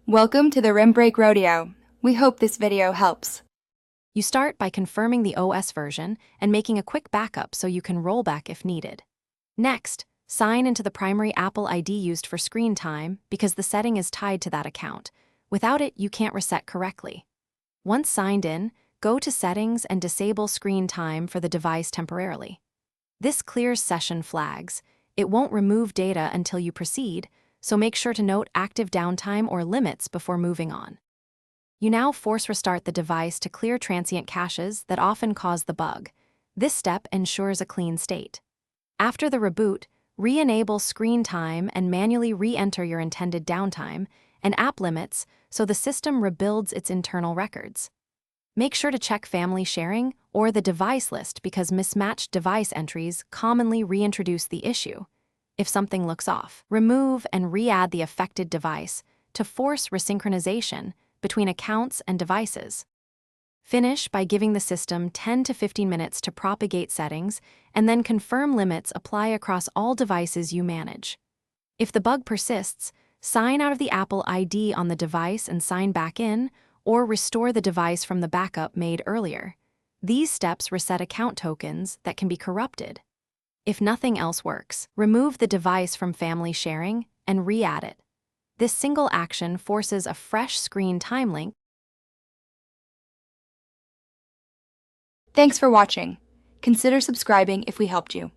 Welcome to the Rim Break Rodeo. We hope this video helps. You start by confirming the OS version and making a quick backup so you can roll back if needed. Next, sign into the primary Apple ID used for screen time because the setting is tied to that account. Without it, you can't reset correctly. Once signed in, go to Settings and disable screen time for the device temporarily. This clears session flags. It won't remove data until you proceed, so make sure to note active downtime or limits before moving on. You now force restart the device to clear transient caches that often cause the bug. This step ensures a clean state. After the reboot, re-enable screen time and manually re-enter your intended downtime and app limits so the system rebuilds its internal records. Make sure to check family sharing or the device list because mismatched device entries commonly reintroduce the issue. If something looks off, remove and re-add the affected device to force resynchronization between accounts and devices. Finish by giving the system 10 to 15 minutes to propagate settings and then confirm limits apply across all devices you manage. If the bug persists, sign out of the Apple ID on the device and sign back in, or restore the device from the backup made earlier. These steps reset account tokens that can be corrupted. If nothing else works, remove the device from family sharing and re-add it. This single action forces a fresh screen time link. Thanks for watching. Consider subscribing if we helped you.